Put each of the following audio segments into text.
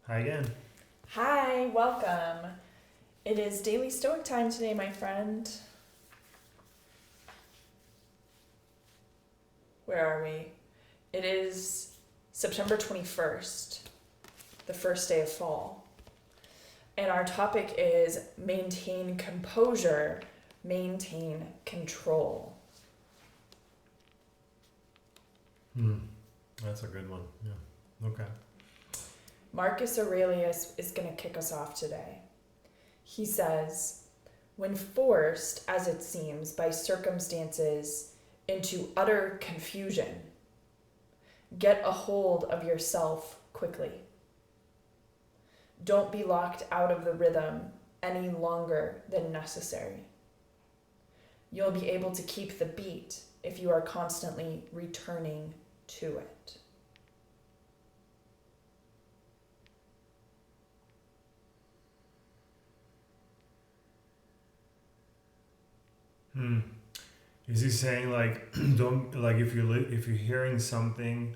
Hi again. Hi, welcome. It is daily Stoic time today, my friend. Where are we? It is September 21st, the first day of fall. And our topic is maintain composure, maintain control. That's a good one. Yeah. Okay. Marcus Aurelius is going to kick us off today. He says, when forced, as it seems, by circumstances into utter confusion, get a hold of yourself quickly. Don't be locked out of the rhythm any longer than necessary. You'll be able to keep the beat if you are constantly returning to it. Is he saying like don't like if you're hearing something,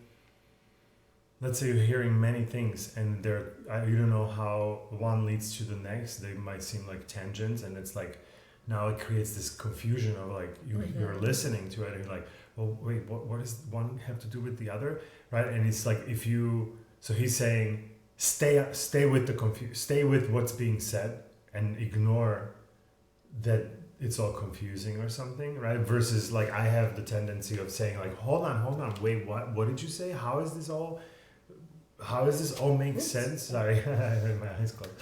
let's say you're hearing many things and you don't know how one leads to the next. They might seem like tangents, and it's like now it creates this confusion of like you're listening to it and you're like, well, wait, what does one have to do with the other, right? And it's like so he's saying stay with stay with what's being said and ignore that it's all confusing or something, right? Versus like I have the tendency of saying like, hold on, wait, what did you say? How does this all make sense? Sorry, I had my eyes closed.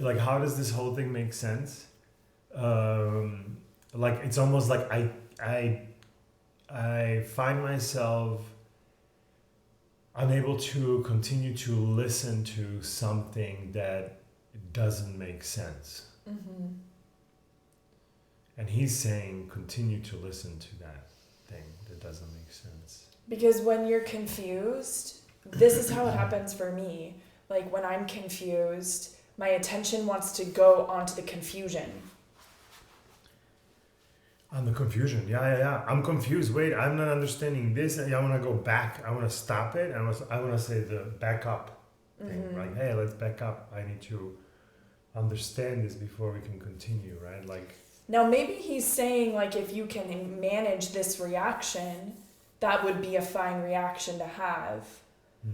Like, how does this whole thing make sense? Like it's almost like I find myself unable to continue to listen to something that doesn't make sense. Mm-hmm. And he's saying, continue to listen to that thing that doesn't make sense. Because when you're confused, this is how it happens for me. Like when I'm confused, my attention wants to go onto the confusion. On the confusion, yeah. I'm confused. Wait, I'm not understanding this. I want to go back. I want to stop it. I want to say the back up thing. Mm-hmm. Like, hey, let's back up. I need to understand this before we can continue, right? Like. Now maybe he's saying like if you can manage this reaction, that would be a fine reaction to have.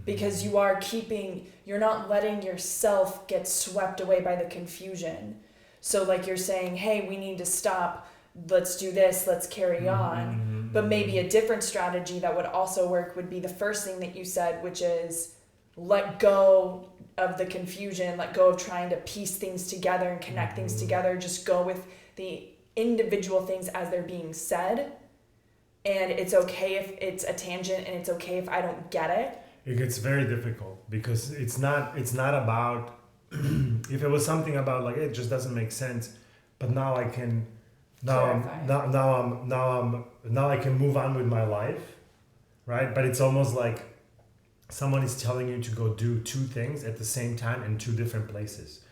Because you're not letting yourself get swept away by the confusion. So like you're saying, hey, we need to stop, let's do this, let's carry on. But maybe a different strategy that would also work would be the first thing that you said, which is let go of the confusion, let go of trying to piece things together and connect things together, just go with the individual things as they're being said. And it's okay if it's a tangent and it's okay if I don't get it. It gets very difficult because it's not about if it was something about like it just doesn't make sense, but now I can now I can move on with my life, right? But it's almost like someone is telling you to go do two things at the same time in two different places,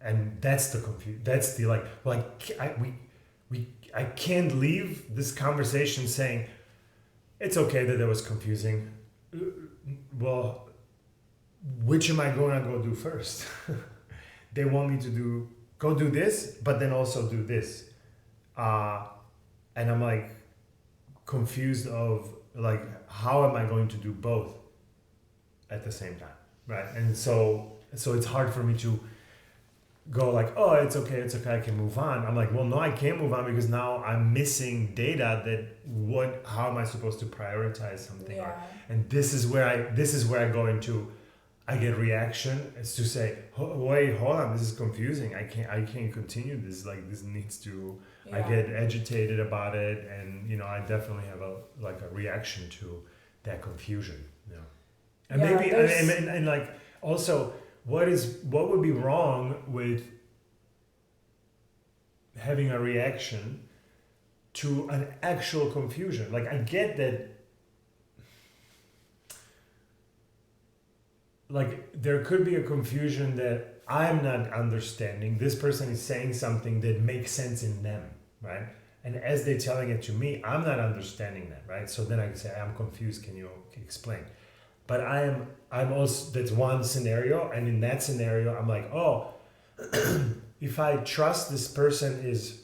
and that's the confusion. That's the I can't leave this conversation saying it's okay that it was confusing. Well, which am I going to go do first? They want me to go do this, but then also do this. And I'm like confused of like, how am I going to do both at the same time? Right. And so it's hard for me to go like, oh, it's okay, I can move on. I'm like, well, no, I can't move on because now I'm missing data that how am I supposed to prioritize something? Yeah. And this is where I go into, I get reaction. It's to say, wait, hold on, this is confusing. I can't continue this. Like this needs to. Yeah. I get agitated about it, and I definitely have a reaction to that confusion. Yeah. And yeah, maybe and like also. What would be wrong with having a reaction to an actual confusion? Like I get that like there could be a confusion that I'm not understanding. This person is saying something that makes sense in them, right? And as they're telling it to me, I'm not understanding that, right? So then I can say, I'm confused, can you explain? but I'm also, that's one scenario, and in that scenario I'm like, oh, if I trust this person is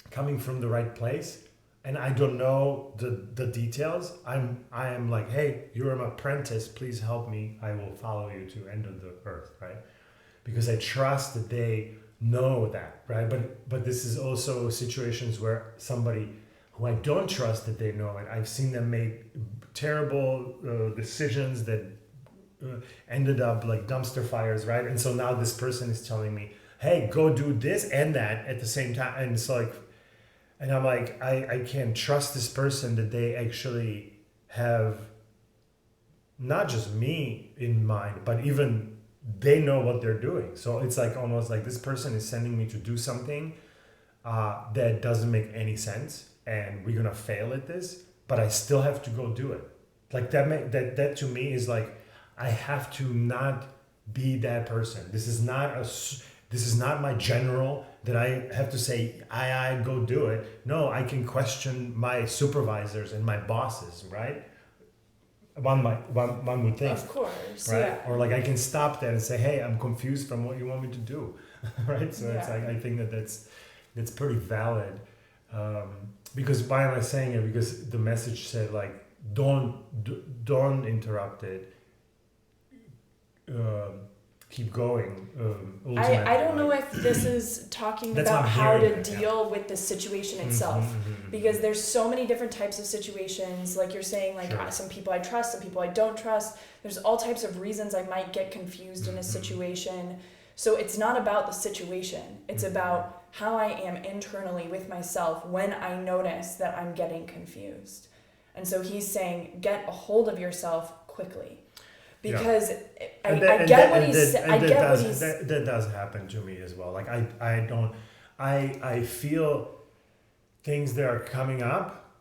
coming from the right place and I don't know the details, I am like, hey, you're an apprentice, please help me, I will follow you to end of the earth, right? Because I trust that they know that, right? But this is also situations where somebody who I don't trust that they know it, I've seen them make terrible decisions that ended up like dumpster fires, right? And so now this person is telling me, hey, go do this and that at the same time. And it's like, and I'm like, I can't trust this person that they actually have not just me in mind, but even they know what they're doing. So it's like almost like this person is sending me to do something that doesn't make any sense, and we're gonna fail at this, but I still have to go do it. Like that to me is like, I have to not be that person. This is not my general that I have to say, I go do it. No, I can question my supervisors and my bosses, right? One would think. Of course, right? yeah. Or like I can stop that and say, hey, I'm confused from what you want me to do, right? So it's like, I think that's pretty valid. Because why am I saying it? Because the message said like, don't interrupt it. Keep going. I don't know if this is talking about how to deal with the situation itself, because there's so many different types of situations. Like you're saying, like some people I trust, some people I don't trust. There's all types of reasons I might get confused in a situation. So it's not about the situation. It's about how I am internally with myself when I notice that I'm getting confused. And so he's saying, get a hold of yourself quickly. Because I get what he's saying. That does happen to me as well. Like I feel things that are coming up,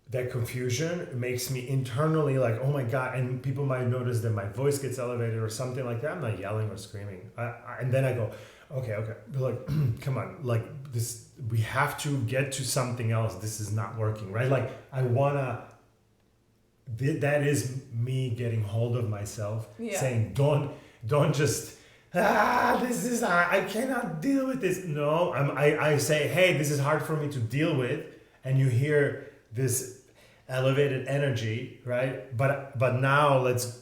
that confusion makes me internally like, oh my God, and people might notice that my voice gets elevated or something like that. I'm not yelling or screaming. And then I go, okay. But like, come on, like this, we have to get to something else. This is not working, right? Like I wanna, that is me getting hold of myself, saying, don't just, I cannot deal with this. No, I say, hey, this is hard for me to deal with. And you hear this elevated energy, right? But now let's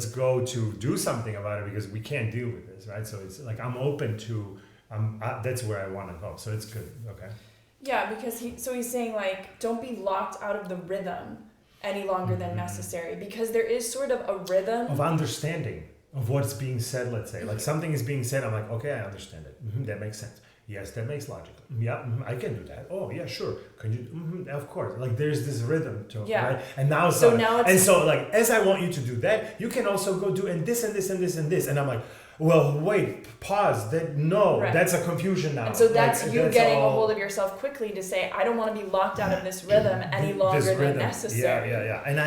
go to do something about it, because we can't deal with this, right? So it's like, I'm open to, that's where I want to go. So it's good. Okay. Yeah, because he's saying like, don't be locked out of the rhythm any longer than necessary, because there is sort of a rhythm of understanding of what's being said. Let's say like something is being said, I'm like, okay, I understand it. That makes sense. Yes, that makes logic. Yeah, I can do that. Oh yeah, sure. Can you? Of course. Like there's this rhythm to it, right? And now so like, as I want you to do that, you can also go do and this and this and this and this, and I'm like, well, wait, pause. That's a confusion now. And so that's like, you getting a hold of yourself quickly to say, I don't want to be locked out of this rhythm any longer than necessary. Yeah. And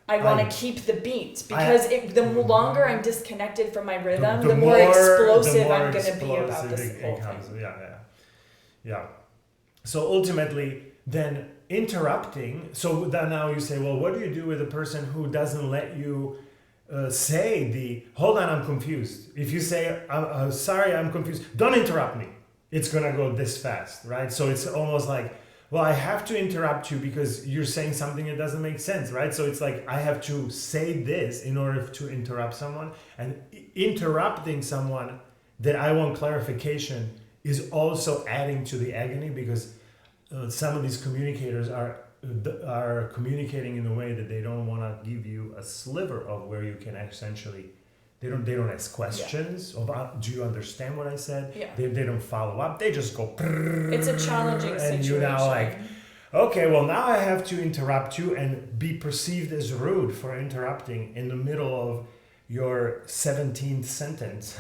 I want to keep the beat, because the longer I'm disconnected from my rhythm, the more explosive I'm going to be about this whole thing. Yeah. So ultimately, then interrupting. So then now you say, well, what do you do with a person who doesn't let you say hold on, I'm confused. If you say, sorry, I'm confused, don't interrupt me. It's going to go this fast, right? So it's almost like, well, I have to interrupt you because you're saying something that doesn't make sense, right? So it's like, I have to say this in order to interrupt someone. And interrupting someone that I want clarification is also adding to the agony, because some of these communicators are communicating in a way that they don't want to give you a sliver of where you can essentially, they don't ask questions about, do you understand what I said? Yeah. They don't follow up. They just go, it's a challenging situation. And you're now like, okay, well now I have to interrupt you and be perceived as rude for interrupting in the middle of your 17th sentence.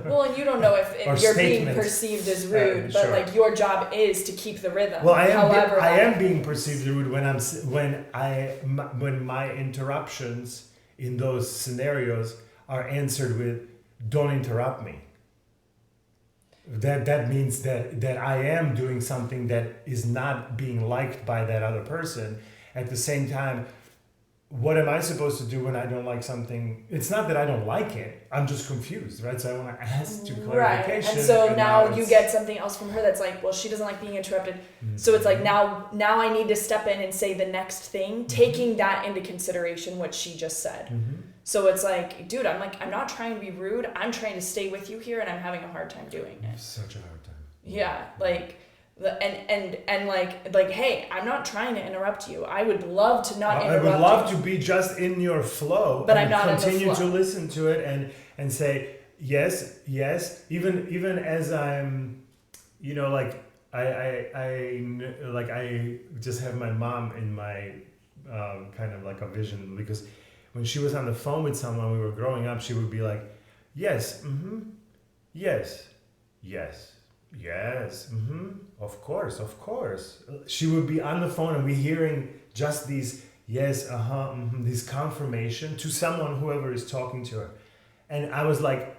Well, and you don't know if you're being perceived as rude, but like your job is to keep the rhythm. Well, I am being perceived rude when my interruptions in those scenarios are answered with, don't interrupt me. That means that I am doing something that is not being liked by that other person. At the same time, what am I supposed to do when I don't like something? It's not that I don't like it. I'm just confused, right? So I want to ask to clarification. Right. And so now you get something else from her that's like, well, she doesn't like being interrupted. Mm-hmm. So it's like now I need to step in and say the next thing, taking that into consideration what she just said. Mm-hmm. So it's like, dude, I'm not trying to be rude. I'm trying to stay with you here, and I'm having a hard time doing it. Such a hard time. Yeah, like. And like, hey, I'm not trying to interrupt you. I would love to not interrupt you. I would love to be just in your flow, but and I'm not continue in the flow. to listen to it and say yes, even as I'm, like I just have my mom in my kind of like a vision, because when she was on the phone with someone, we were growing up, she would be like, yes, yes, yes. Yes, of course. She would be on the phone and we're hearing just these yes, this confirmation to someone, whoever is talking to her. And I was like,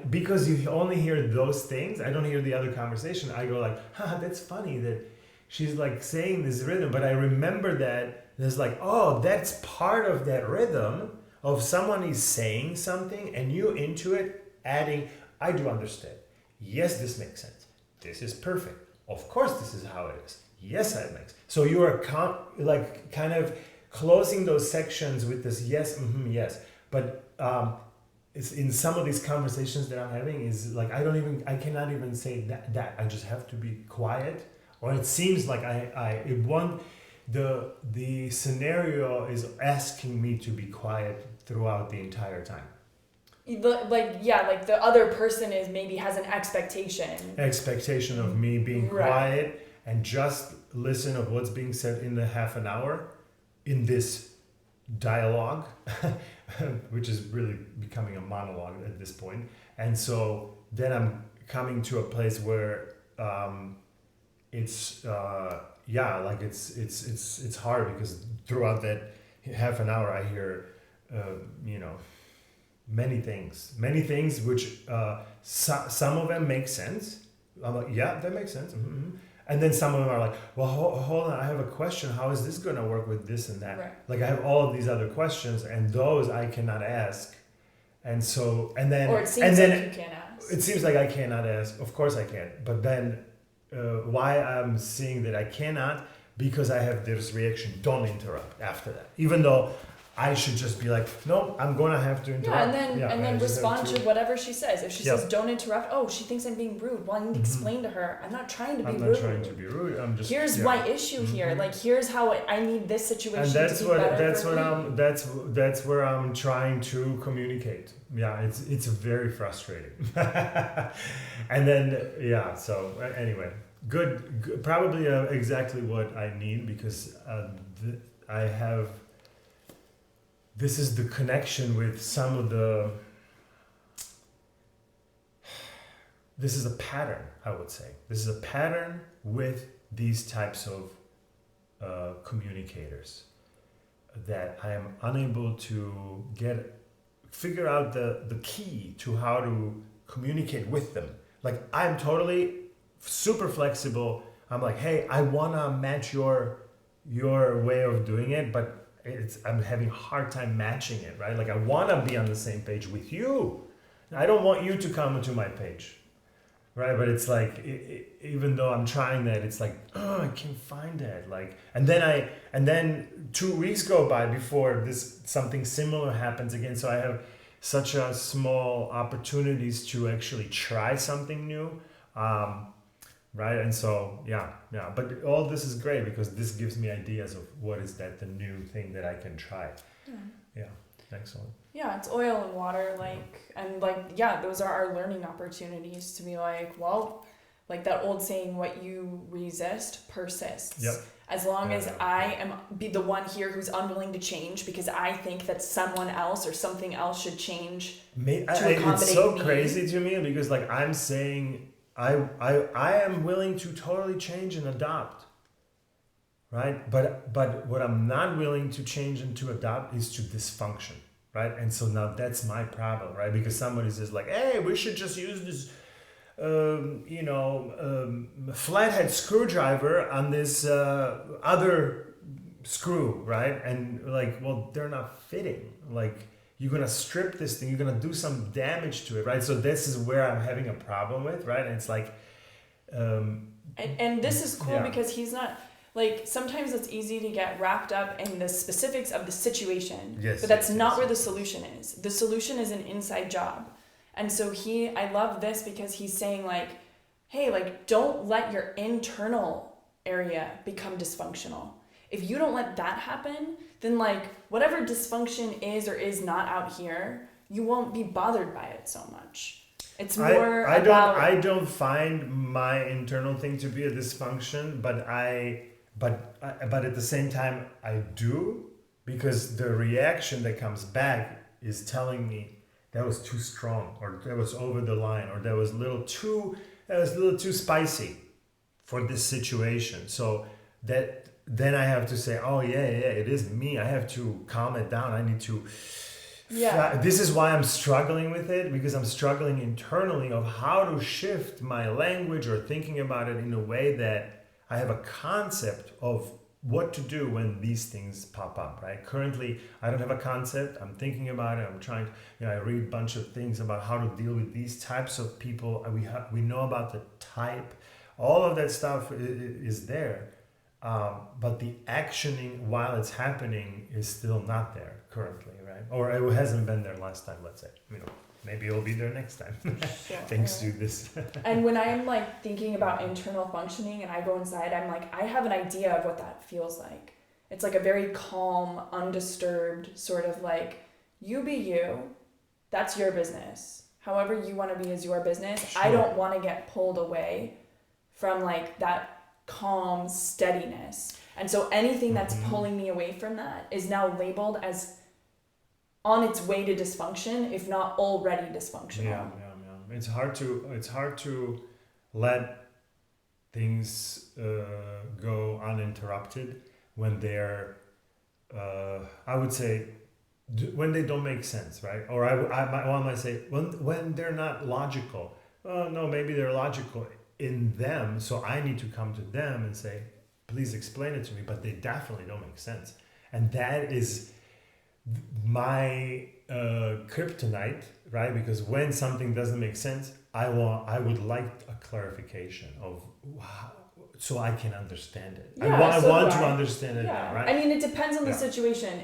because you only hear those things, I don't hear the other conversation. I go like, that's funny that she's like saying this rhythm. But I remember that there's like, oh, that's part of that rhythm of someone is saying something and you into it, adding, I do understand. Yes, this makes sense. This is perfect. Of course, this is how it is. Yes, that makes. So you are kind of closing those sections with this yes, yes. But it's in some of these conversations that I'm having is like I cannot even say that. I just have to be quiet. Or it seems like the scenario is asking me to be quiet throughout the entire time. Like the other person maybe has an expectation of me being quiet and just listen of what's being said in the half an hour in this dialogue, which is really becoming a monologue at this point. And so then I'm coming to a place where it's hard, because throughout that half an hour I hear many things which some of them make sense. I'm like, yeah, that makes sense. And then some of them are like, well, hold on, I have a question. How is this going to work with this and that? Right. Like I have all of these other questions, and those I cannot ask. And so, and then... Or it seems like you can't ask. It seems like I cannot ask. Of course I can. But then why I'm seeing that I cannot, because I have this reaction, don't interrupt after that. Even though I should just be like, no, I'm going to have to interrupt. Yeah, and then respond to whatever she says. If she says, don't interrupt, oh, she thinks I'm being rude. Well, I need to explain to her, I'm not trying to be rude. I'm not trying to be rude. I'm just... Here's my issue here. Like, here's how I need this situation to be better for me. That's where I'm trying to communicate. Yeah, it's very frustrating. And then, so anyway, good probably exactly what I need, because I have... This is the connection with some of this is a pattern, I would say. This is a pattern with these types of communicators, that I am unable to figure out the key to how to communicate with them. Like, I'm totally super flexible. I'm like, hey, I want to match your way of doing it, but I'm having a hard time matching it, right? Like, I want to be on the same page with you. I don't want you to come to my page, right? But it's like, even though I'm trying that, it's like, oh, I can't find that. Like, and then 2 weeks go by before something similar happens again. So I have such a small opportunities to actually try something new. Right, and so but all this is great, because this gives me ideas of what is the new thing that I can try. Yeah, excellent. Yeah, it's oil and water, those are our learning opportunities to be like, well, like that old saying, what you resist persists. Yep. As long as I am the one here who's unwilling to change because I think that someone else or something else should change to accommodate it's so me. Crazy to me, because like I'm saying, I am willing to totally change and adopt, right? But what I'm not willing to change and to adopt is to dysfunction, right? And so now that's my problem, right? Because somebody says like, hey, we should just use this, flathead screwdriver on this other screw, right? And like, well, they're not fitting. Like, you're gonna strip this thing, you're gonna do some damage to it, right? So this is where I'm having a problem with, right? And it's like, and this is cool yeah. because he's not like, sometimes it's easy to get wrapped up in the specifics of the situation, Yes, but that's yes, not yes, where the yes. solution is. The solution is an inside job. And so I love this because he's saying like, hey, like, don't let your internal area become dysfunctional. If you don't let that happen, then like whatever dysfunction is or is not out here, you won't be bothered by it so much. It's more I don't find my internal thing to be a dysfunction, but at the same time I do, because the reaction that comes back is telling me that was too strong, or that was over the line, or that was a little too spicy for this situation. So that then I have to say, oh yeah, it is me. I have to calm it down. I need to. Yeah. This is why I'm struggling with it, because I'm struggling internally of how to shift my language or thinking about it in a way that I have a concept of what to do when these things pop up, right? Currently, I don't have a concept. I'm thinking about it. I'm trying to, I read a bunch of things about how to deal with these types of people. We know about the type. All of that stuff is there. But the actioning while it's happening is still not there currently, right? Or it hasn't been there last time, let's say. Maybe it'll be there next time. Sure. Thanks to this. And when I'm like thinking about internal functioning and I go inside, I'm like, I have an idea of what that feels like. It's like a very calm, undisturbed sort of like, you be you, that's your business. However you want to be is your business. Sure. I don't want to get pulled away from like that calm steadiness. And so anything that's pulling me away from that is now labeled as on its way to dysfunction, if not already dysfunctional. Yeah. It's hard to let things go uninterrupted when they're, I would say, when they don't make sense, right? Or I might say when they're not logical. Oh no, maybe they're logical in them, so I need to come to them and say, please explain it to me, but they definitely don't make sense. And that is my kryptonite, right? Because when something doesn't make sense, I would like a clarification of so I can understand it. Yeah, I want to understand it now, right? I mean, it depends on the situation.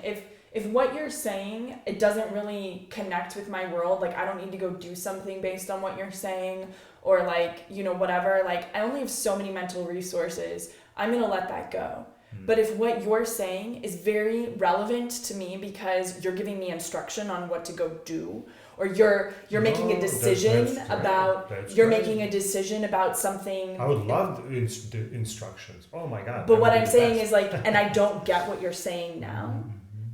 If what you're saying, it doesn't really connect with my world, like I don't need to go do something based on what you're saying, or like, whatever, like I only have so many mental resources, I'm gonna let that go. But if what you're saying is very relevant to me because you're giving me instruction on what to go do, or you're making a decision making a decision about something. I would love the instructions. Oh my God. But what I'm saying is like, and I don't get what you're saying now.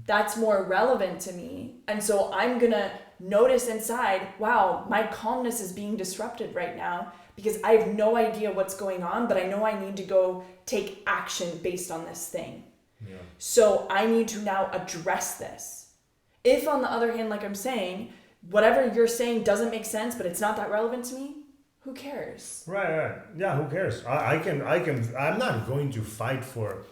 That's more relevant to me. And so I'm gonna notice inside, wow, my calmness is being disrupted right now because I have no idea what's going on, but I know I need to go take action based on this thing. Yeah. So I need to now address this. If on the other hand, like I'm saying, whatever you're saying doesn't make sense, but it's not that relevant to me, who cares? Right. Yeah, who cares? I'm not going to fight for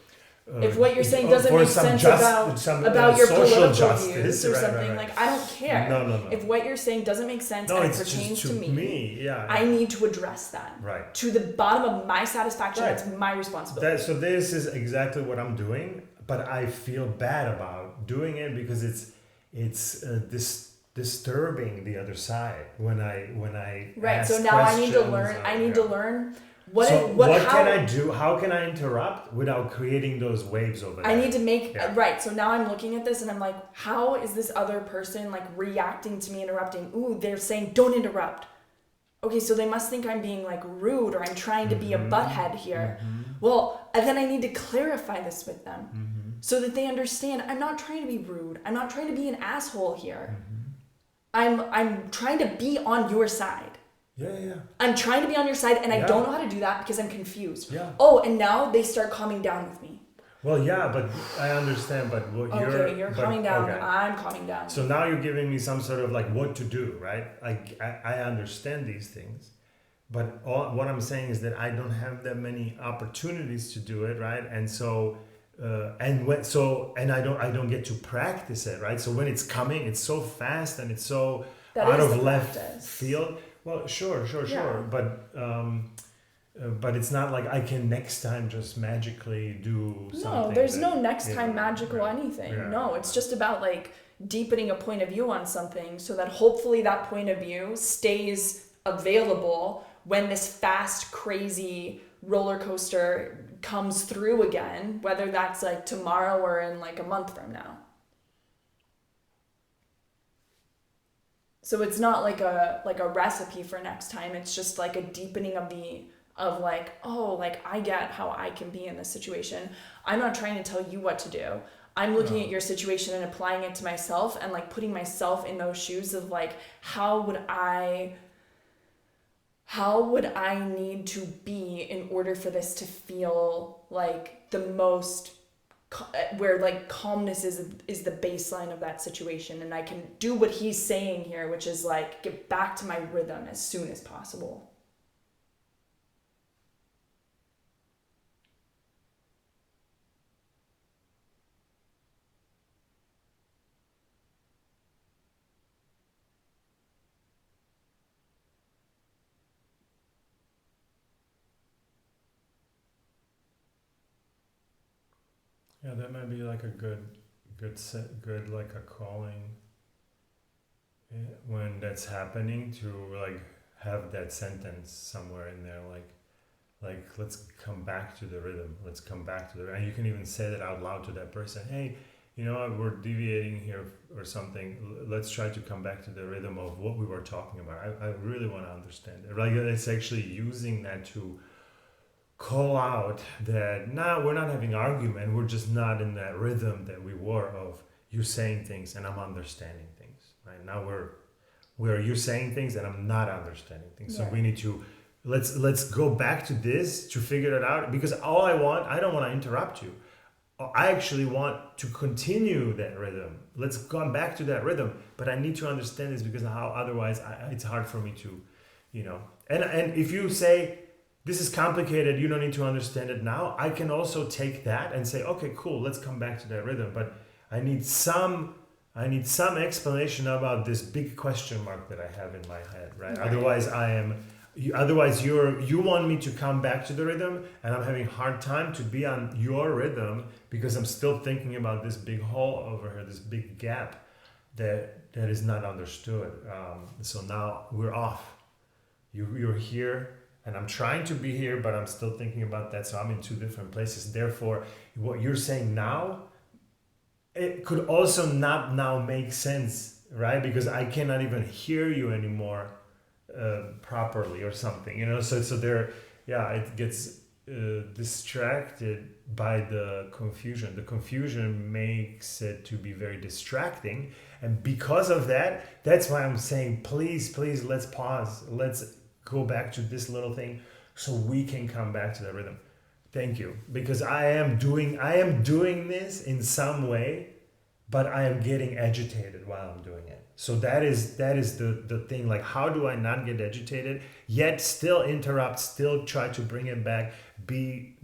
if what you're saying doesn't make sense about your political views or something, like I don't care. No. If what you're saying doesn't make sense and it pertains to me, yeah. I need to address that. Right. To the bottom of my satisfaction, right. That's my responsibility. So this is exactly what I'm doing, but I feel bad about doing it because it's disturbing the other side when I right. ask So now I need to learn. to learn. What can I do? How can I interrupt without creating those waves over there? I need to make right. So now I'm looking at this and I'm like, how is this other person like reacting to me interrupting? Ooh, they're saying don't interrupt. Okay, so they must think I'm being like rude or I'm trying to be a butthead here. Well, and then I need to clarify this with them so that they understand I'm not trying to be rude. I'm not trying to be an asshole here. I'm trying to be on your side. Yeah. I'm trying to be on your side, and I don't know how to do that because I'm confused. Yeah. Oh, and now they start calming down with me. Well, yeah, but I understand. But you're calming down. Okay. I'm calming down. So now you're giving me some sort of like what to do, right? I understand these things, but what I'm saying is that I don't have that many opportunities to do it, right? And so and I don't get to practice it, right? So when it's coming, it's so fast and it's so That out is of the left practice. field. Well, sure, Yeah. but it's not like I can next time just magically do something. No, there's no next you time know, magical yeah, anything. yeah. No, it's just about like deepening a point of view on something so that hopefully that point of view stays available when this fast, crazy roller coaster comes through again, whether that's like tomorrow or in like a month from now. So it's not like a recipe for next time. It's just like a deepening of like, oh, like I get how I can be in this situation. I'm not trying to tell you what to do. I'm looking at your situation and applying it to myself and like putting myself in those shoes of like, how would I need to be in order for this to feel like the most where like calmness is the baseline of that situation, and I can do what he's saying here, which is like get back to my rhythm as soon as possible. Yeah, that might be like a good like a calling, when that's happening, to like have that sentence somewhere in there, like let's come back to the rhythm. Let's come back to the, and you can even say that out loud to that person. Hey, you know what, we're deviating here or something. Let's try to come back to the rhythm of what we were talking about. I really want to understand it. Like it's actually using that to call out that now we're not having argument, we're just not in that rhythm that we were of you saying things and I'm understanding things, right? Now we're you saying things and I'm not understanding things. So we need to let's go back to this to figure it out, because I don't want to interrupt you. I actually want to continue that rhythm. Let's come back to that rhythm, but I need to understand this, because how otherwise it's hard for me to, and if you say this is complicated, you don't need to understand it now, I can also take that and say, okay, cool, let's come back to that rhythm. But I need some explanation about this big question mark that I have in my head, right? Otherwise you want me to come back to the rhythm, and I'm having a hard time to be on your rhythm because I'm still thinking about this big hole over here, this big gap that is not understood. So now we're off. You're here, and I'm trying to be here, but I'm still thinking about that. So I'm in two different places. Therefore, what you're saying now, it could also not now make sense, right? Because I cannot even hear you anymore properly or something, So there, it gets distracted by the confusion. The confusion makes it to be very distracting. And because of that, that's why I'm saying, please, let's pause. Let's go back to this little thing so we can come back to the rhythm. Thank you, because I am doing this in some way, but I am getting agitated while I'm doing it. So that is the thing. Like, how do I not get agitated yet still interrupt, still try to bring it back? Be,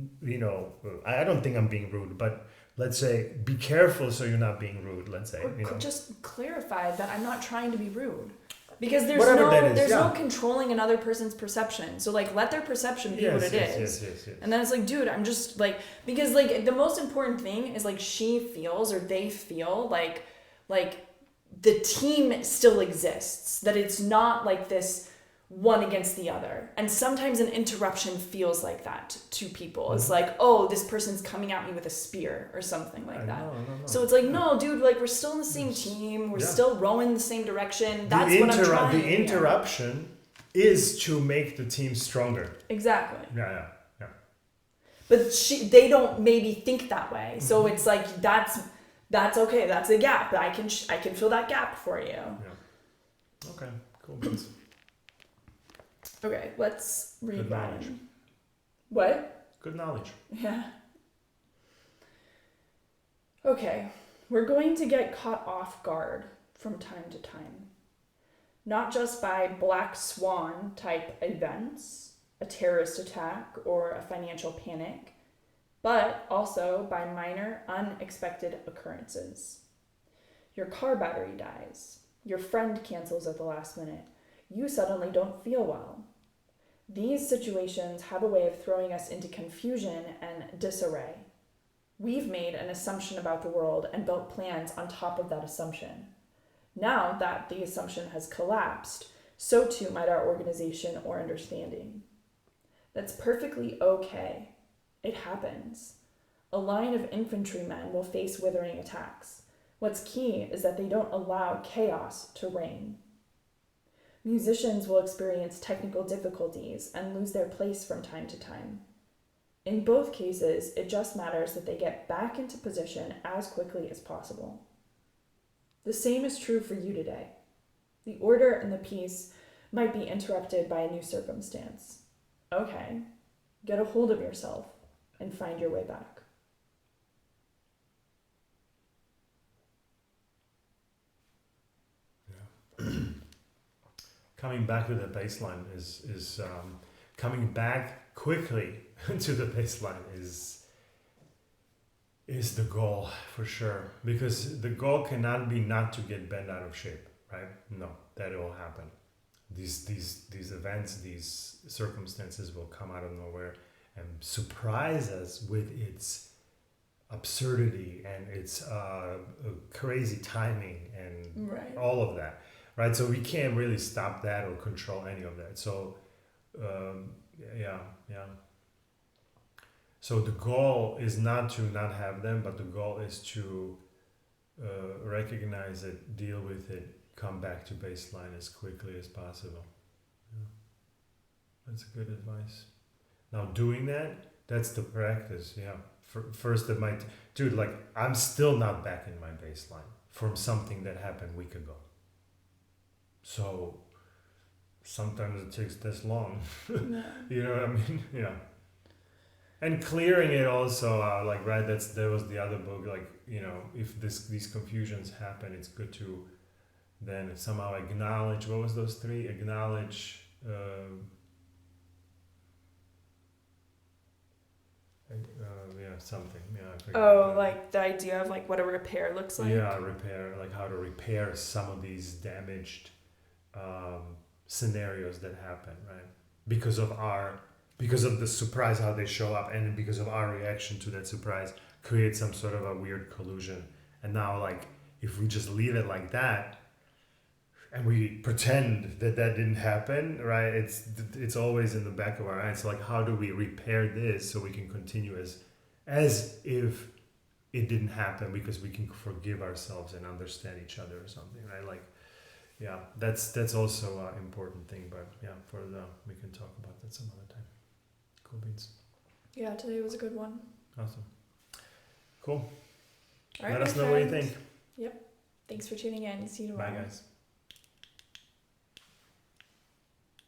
I don't think I'm being rude, but let's say be careful so you're not being rude. Let's say, just clarify that I'm not trying to be rude. Because there's no controlling another person's perception. So like let their perception be what it is. Yes. And then it's like, dude, I'm just like, because like the most important thing is like she feels or they feel like the team still exists. That it's not like this one against the other. And sometimes an interruption feels like that to people. Mm-hmm. It's like, oh, this person's coming at me with a spear or something like that. No. So it's like, no, dude, like we're still in the same team. We're still rowing the same direction. That's what I'm trying. The interruption is to make the team stronger. Exactly. Yeah. But they don't maybe think that way. Mm-hmm. So it's like, that's okay. That's a gap. I can fill that gap for you. Yeah. Okay, cool. Okay, let's read Good knowledge. What? Good knowledge. Yeah. Okay, we're going to get caught off guard from time to time. Not just by black swan type events, a terrorist attack, or a financial panic, but also by minor, unexpected occurrences. Your car battery dies. Your friend cancels at the last minute. You suddenly don't feel well. These situations have a way of throwing us into confusion and disarray. We've made an assumption about the world and built plans on top of that assumption. Now that the assumption has collapsed, so too might our organization or understanding. That's perfectly okay. It happens. A line of infantrymen will face withering attacks. What's key is that they don't allow chaos to reign. Musicians will experience technical difficulties and lose their place from time to time. In both cases, it just matters that they get back into position as quickly as possible. The same is true for you today. The order and the peace might be interrupted by a new circumstance. Okay, get a hold of yourself and find your way back. Coming back to the baseline is coming back quickly to the baseline is the goal for sure, because the goal cannot be not to get bent out of shape, right? No, that will happen. These events, these circumstances will come out of nowhere and surprise us with its absurdity and its crazy timing and Right. all of that, right? So we can't really stop that or control any of that. So yeah. So the goal is not to not have them, but the goal is to recognize it, deal with it, come back to baseline as quickly as possible. Yeah. That's good advice. Now doing that's the practice. Yeah. First it might, dude, like I'm still not back in my baseline from something that happened a week ago. So sometimes it takes this long. Yeah. You know what I mean? Yeah. And clearing it also, like, right, that was the other book, like, you know, if these confusions happen, it's good to then somehow acknowledge, what was those three? Acknowledge, something, I forget. Oh, like the idea of like what a repair looks like? Yeah, repair, like how to repair some of these damaged scenarios that happen, right? Because of the surprise, how they show up, and because of our reaction to that surprise, create some sort of a weird collusion. And now, like, if we just leave it like that, and we pretend that didn't happen, right? It's always in the back of our minds. So, like, how do we repair this so we can continue as if it didn't happen, because we can forgive ourselves and understand each other or something, right? Like, yeah, that's also an important thing. But yeah, we can talk about that some other time. Cool beans. Yeah, today was a good one. Awesome. Cool. All right, Let us know what you friend. think. Yep. Thanks for tuning in. See you tomorrow. Bye, guys.